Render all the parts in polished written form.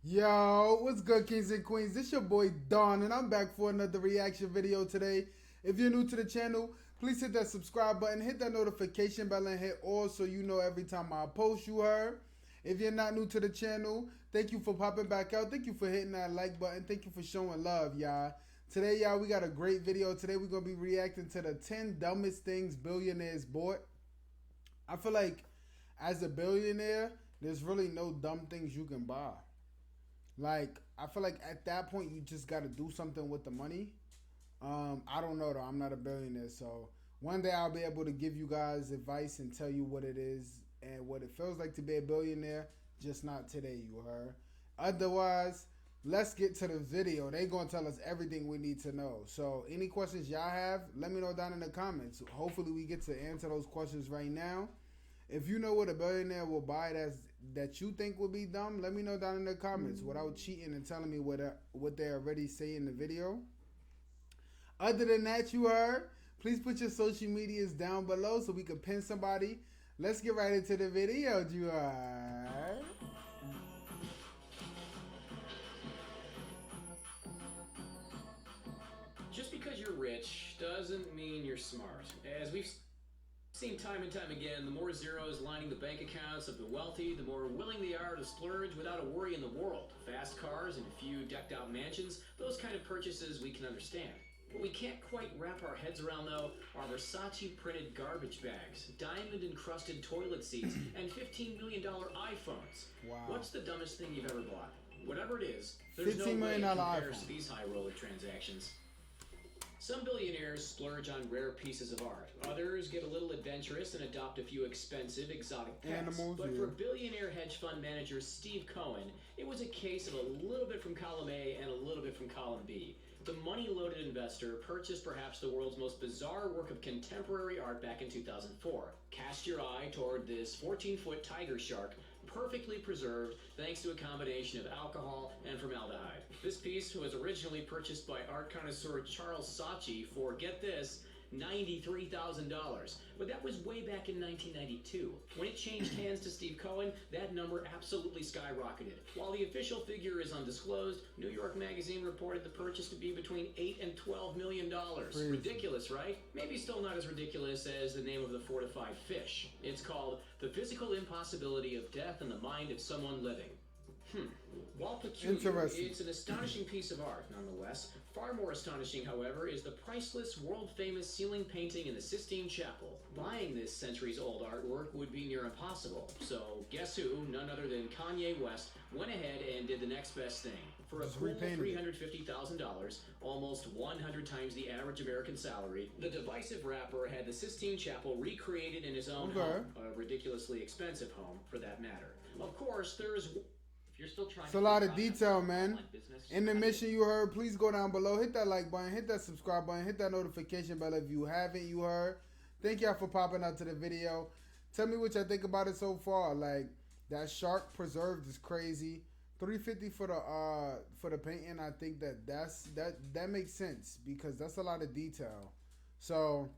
Yo, what's good, kings and queens? This your boy Don, and I'm back for another reaction video today. If you're new to the channel, please hit that subscribe button, hit that notification bell, and hit all so you know every time I post, you heard. If you're not new to the channel, thank you for popping back out. Thank you for hitting that like button. Thank you for showing love, y'all. Today, y'all, we got a great video. Today, we're going to be reacting to the 10 dumbest things billionaires bought. I feel like as a billionaire, there's really no dumb things you can buy. Like, I feel like at that point you just got to do something with the money. I don't know though. I'm not a billionaire, so one day I'll be able to give you guys advice and tell you what it is and what it feels like to be a billionaire. Just not today, you heard. Otherwise, let's get to the video. They gonna tell us everything we need to know. So, any questions y'all have, let me know down in the comments. Hopefully, we get to answer those questions right now. If you know what a billionaire will buy that you think will be dumb, let me know down in the comments without cheating and telling me what they already say in the video. Other than that, you heard, please put your social medias down below so we can pin somebody. Let's get right into the video, you heard. Just because you're rich doesn't mean you're smart. As we've seen time and time again, the more zeros lining the bank accounts of the wealthy, the more willing they are to splurge without a worry in the world. Fast cars and a few decked out mansions, those kind of purchases we can understand. What we can't quite wrap our heads around, though, are Versace printed garbage bags, diamond encrusted toilet seats, and $15 million iPhones. Wow. What's the dumbest thing you've ever bought? Whatever it is, there's no $15 way it million compares iPhone. to these high roller transactions. Some billionaires splurge on rare pieces of art. Others get a little adventurous and adopt a few expensive, exotic pets. Animals, but yeah. for billionaire hedge fund manager Steve Cohen, it was a case of a little bit from column A and a little bit from column B. The money-loaded investor purchased perhaps the world's most bizarre work of contemporary art back in 2004. Cast your eye toward this 14-foot tiger shark, perfectly preserved thanks to a combination of alcohol and formaldehyde. This piece was originally purchased by art connoisseur Charles Saatchi for, get this, $93,000. But that was way back in 1992. When it changed hands to Steve Cohen, that number absolutely skyrocketed. While the official figure is undisclosed, New York Magazine reported the purchase to be between $8 and $12 million. Crazy. Ridiculous, right? Maybe still not as ridiculous as the name of the fortified fish. It's called The Physical Impossibility of Death in the Mind of Someone Living. While peculiar, it's an astonishing piece of art, nonetheless. Far more astonishing, however, is the priceless, world-famous ceiling painting in the Sistine Chapel. Buying this centuries-old artwork would be near impossible. So, guess who, none other than Kanye West, went ahead and did the next best thing. For a cool $350,000, almost 100 times the average American salary, the divisive rapper had the Sistine Chapel recreated in his own home, a ridiculously expensive home, for that matter. Of course, there's... You're still trying. It's a lot of detail, man. In the mission you heard, please go down below, hit that like button, hit that subscribe button, hit that notification bell if you haven't, you heard. Thank y'all for popping out to the video. Tell me what y'all think about it so far. Like, that shark preserved is crazy. $350 for the painting. I think that makes sense because that's a lot of detail. So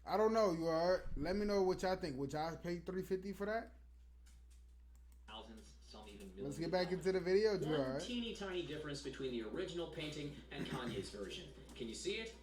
I don't know, you heard. Let me know what y'all think. Would y'all pay $350 for that? Thousands, some even millions. Let's get back into the video, Drew. One teeny tiny difference between the original painting and Kanye's version. Can you see it?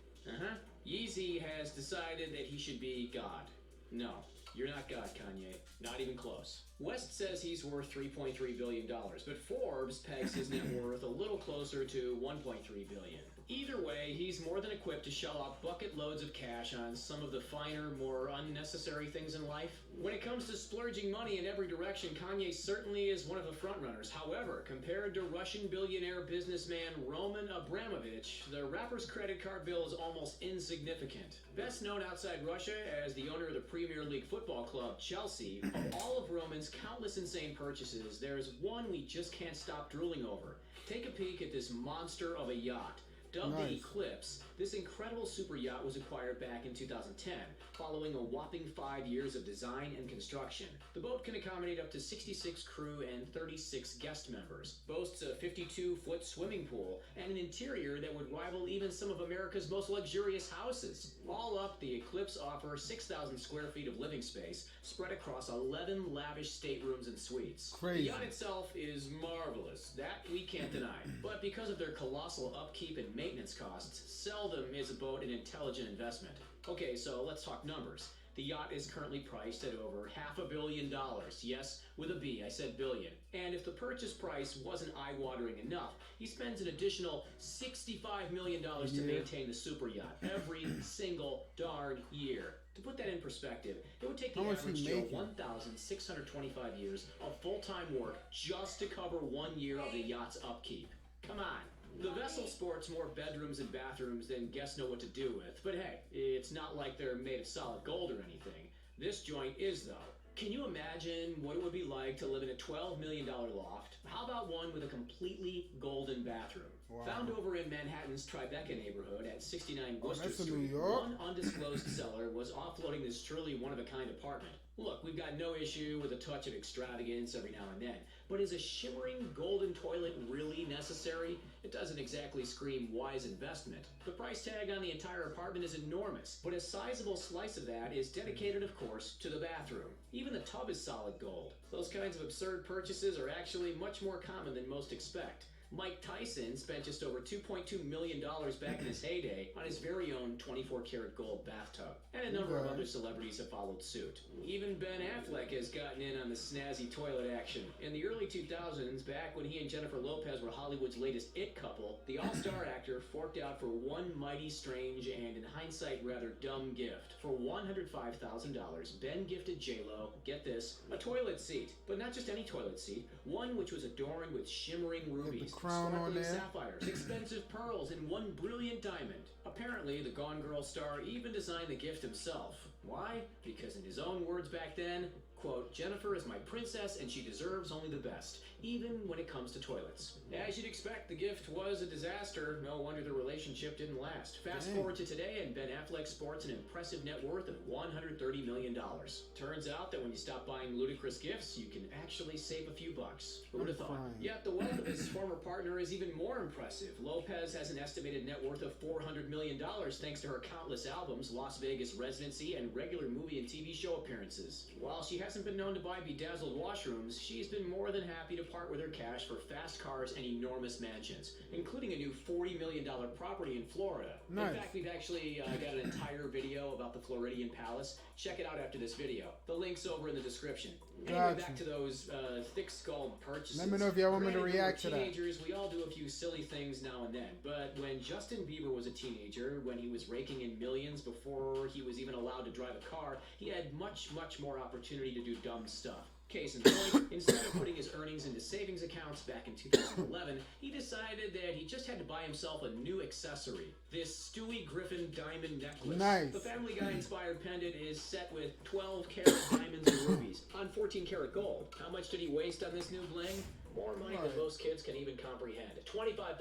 Yeezy has decided that he should be God. No, you're not God, Kanye. Not even close. West says he's worth $3.3 billion, but Forbes pegs his net worth a little closer to $1.3 billion. Either way, he's more than equipped to shell out bucket loads of cash on some of the finer, more unnecessary things in life. When it comes to splurging money in every direction, Kanye certainly is one of the frontrunners. However, compared to Russian billionaire businessman Roman Abramovich, the rapper's credit card bill is almost insignificant. Best known outside Russia as the owner of the Premier League football club, Chelsea, of all of Roman's countless insane purchases, there's one we just can't stop drooling over. Take a peek at this monster of a yacht. Dubbed the Nice. Eclipse, this incredible super yacht was acquired back in 2010, following a whopping 5 years of design and construction. The boat can accommodate up to 66 crew and 36 guest members, boasts a 52-foot swimming pool, and an interior that would rival even some of America's most luxurious houses. All up, the Eclipse offers 6,000 square feet of living space, spread across 11 lavish staterooms and suites. Crazy. The yacht itself is marvelous, that we can't deny. But because of their colossal upkeep and maintenance costs, seldom is a boat an intelligent investment. Okay, so let's talk numbers. The yacht is currently priced at over $500 million. Yes, with a B, I said billion. And if the purchase price wasn't eye-watering enough, he spends an additional $65 million to maintain the super yacht every single darn year. To put that in perspective, it would take the average Joe 1,625 years of full-time work just to cover 1 year of the yacht's upkeep. Come on. The vessel sports more bedrooms and bathrooms than guests know what to do with, but hey, it's not like they're made of solid gold or anything. This joint is, though. Can you imagine what it would be like to live in a $12 million loft? How about one with a completely golden bathroom? Wow. Found over in Manhattan's Tribeca neighborhood at 69 Worcester that's in Street, New York? one undisclosed seller was offloading this truly one-of-a-kind apartment. Look, we've got no issue with a touch of extravagance every now and then, but is a shimmering golden toilet really necessary? It doesn't exactly scream wise investment. The price tag on the entire apartment is enormous, but a sizable slice of that is dedicated, of course, to the bathroom. Even the tub is solid gold. Those kinds of absurd purchases are actually much more common than most expect. Mike Tyson spent just over $2.2 million back in his heyday on his very own 24-karat gold bathtub. And a number of other celebrities have followed suit. Even Ben Affleck has gotten in on the snazzy toilet action. In the early 2000s, back when he and Jennifer Lopez were Hollywood's latest it couple, the all-star actor forked out for one mighty strange and, in hindsight, rather dumb gift. For $105,000, Ben gifted J-Lo, get this, a toilet seat. But not just any toilet seat, one which was adorned with shimmering rubies, crown on sparkling there, sapphires, expensive pearls, and one brilliant diamond. Apparently, the Gone Girl star even designed the gift himself. Why? Because in his own words back then, quote, Jennifer is my princess and she deserves only the best, even when it comes to toilets. As you'd expect, the gift was a disaster. No wonder the relationship didn't last. Fast forward to today, and Ben Affleck sports an impressive net worth of $130 million. Turns out that when you stop buying ludicrous gifts, you can actually save a few bucks. Who would have thought? Yet the wealth of his former partner is even more impressive. Lopez has an estimated net worth of $400 million thanks to her countless albums, Las Vegas residency, and regular movie and TV show appearances. While she hasn't been known to buy bedazzled washrooms, she's been more than happy to part with her cash for fast cars and enormous mansions, including a new $40 million property in Florida. Nice. In fact, we've actually got an entire video about the Floridian Palace. Check it out after this video. The link's over in the description. Anyway, back to those thick-skulled purchases. Let me know if y'all want me to Granted, react to that. Teenagers, we all do a few silly things now and then, but when Justin Bieber was a teenager, when he was raking in millions before he was even allowed to drive a car, he had much, much more opportunity to do dumb stuff. Case in point, instead of putting his earnings into savings accounts back in 2011, he decided that he just had to buy himself a new accessory. This Stewie Griffin diamond necklace. Nice. The Family Guy-inspired pendant is set with 12-karat diamonds and rubies on 14-karat gold. How much did he waste on this new bling? More money than most kids can even comprehend. $25,000.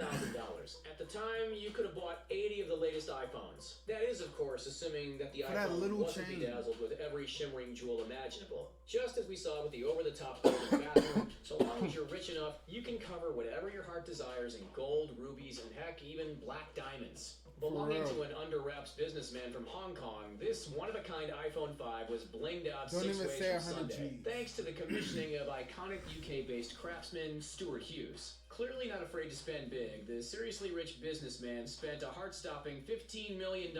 At the time, you could have bought 80 of the latest iPhones. That is, of course, assuming that the iPhone wasn't bedazzled with every shimmering jewel imaginable. Just as we saw with the over-the-top golden bathroom, so long as you're rich enough, you can cover whatever your heart desires in gold, rubies, and heck, even black diamonds. Belonging to an under-wraps businessman from Hong Kong, this one-of-a-kind iPhone 5 was blinged out 6 ways from Sunday, thanks to the commissioning of iconic UK-based craftsman Stuart Hughes. Clearly not afraid to spend big, the seriously rich businessman spent a heart-stopping $15 million,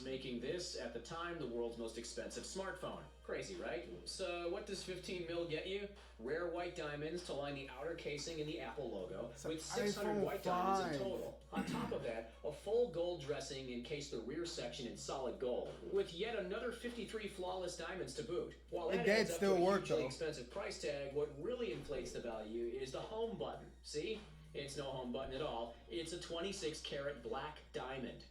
making this, at the time, the world's most expensive smartphone. Crazy, right? So what does 15 mil get you? Rare white diamonds to line the outer casing in the Apple logo, with 600 white diamonds in total. On top of that, a full gold dressing encased the rear section in solid gold, with yet another 53 flawless diamonds to boot. While that adds up to a hugely expensive price tag, what really inflates the value is the home button. See? It's no home button at all. It's a 26-karat black diamond.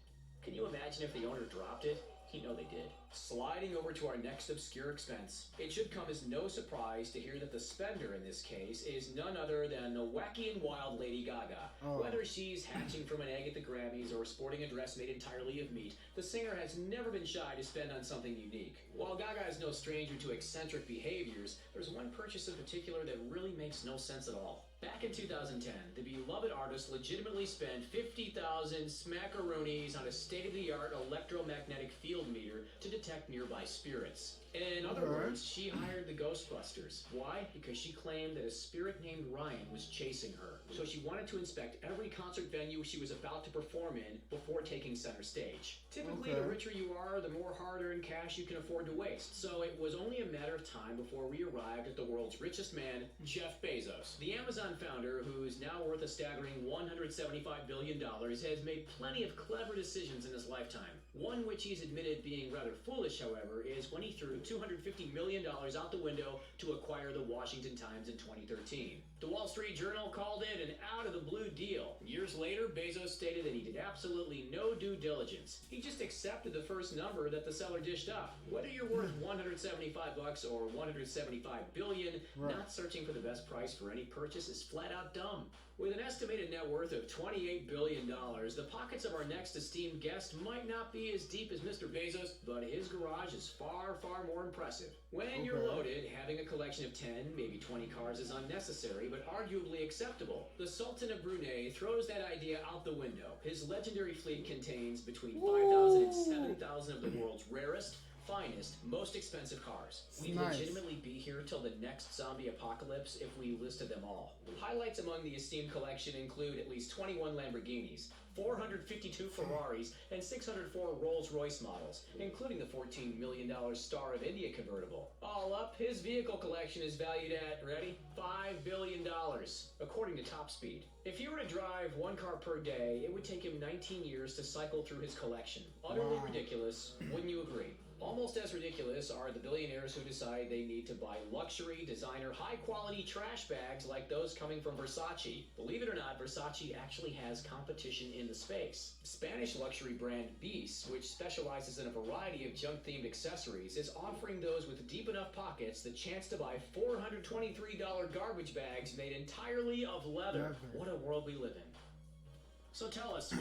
Can you imagine if the owner dropped it? You know they did. Sliding over to our next obscure expense, it should come as no surprise to hear that the spender in this case is none other than the wacky and wild Lady Gaga. Oh. Whether she's hatching from an egg at the Grammys or sporting a dress made entirely of meat, the singer has never been shy to spend on something unique. While Gaga is no stranger to eccentric behaviors, there's one purchase in particular that really makes no sense at all. Back in 2010, the beloved artist legitimately spent 50,000 smackaroonies on a state-of-the-art electromagnetic field meter to detect nearby spirits. In other words, she hired the Ghostbusters. Why? Because she claimed that a spirit named Ryan was chasing her. So she wanted to inspect every concert venue she was about to perform in before taking center stage. Typically, the richer you are, the more hard-earned cash you can afford to waste. So it was only a matter of time before we arrived at the world's richest man, Jeff Bezos. The Amazon founder, who's now worth a staggering $175 billion, has made plenty of clever decisions in his lifetime. One which he's admitted being rather foolish, however, is when he threw $250 million out the window to acquire the Washington Times in 2013. The Wall Street Journal called it an out-of-the-blue deal. Years later, Bezos stated that he did absolutely no due diligence. He just accepted the first number that the seller dished up. Whether you're worth $175 or $175 billion, not searching for the best price for any purchase is flat out dumb. With an estimated net worth of $28 billion, the pockets of our next esteemed guest might not be as deep as Mr. Bezos, but his garage is far, far more impressive. When you're loaded, having a collection of 10, maybe 20 cars is unnecessary, but arguably acceptable. The Sultan of Brunei throws that idea out the window. His legendary fleet contains between 5,000 and 7,000 of the world's rarest, finest, most expensive cars. We'd legitimately be here till the next zombie apocalypse if we listed them all. Highlights among the esteemed collection include at least 21 Lamborghinis, 452 Ferraris, and 604 Rolls-Royce models, including the $14 million Star of India convertible. All up, his vehicle collection is valued at, ready, $5 billion, according to Top Speed. If he were to drive one car per day, it would take him 19 years to cycle through his collection. Utterly ridiculous, wouldn't you agree? Almost as ridiculous are the billionaires who decide they need to buy luxury, designer, high-quality trash bags like those coming from Versace. Believe it or not, Versace actually has competition in the space. Spanish luxury brand Beast, which specializes in a variety of junk-themed accessories, is offering those with deep enough pockets the chance to buy $423 garbage bags made entirely of leather. What a world we live in. So tell us,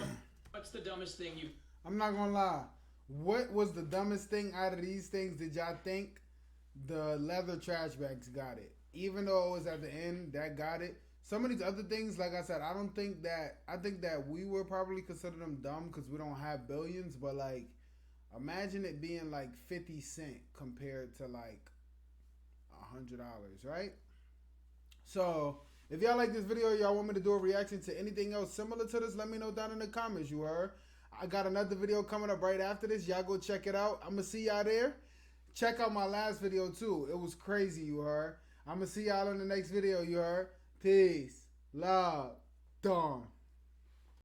what's the dumbest thing you... I'm not gonna lie. What was the dumbest thing out of these things did y'all think? The leather trash bags got it. Even though it was at the end, that got it. Some of these other things, like I said, I think that we would probably consider them dumb because we don't have billions. But like, imagine it being like 50 cents compared to like $100, right? So if y'all like this video, y'all want me to do a reaction to anything else similar to this, let me know down in the comments, you heard? I got another video coming up right after this. Y'all go check it out. I'm going to see y'all there. Check out my last video too. It was crazy, you heard? I'm going to see y'all in the next video, you heard? Peace. Love. Dawn.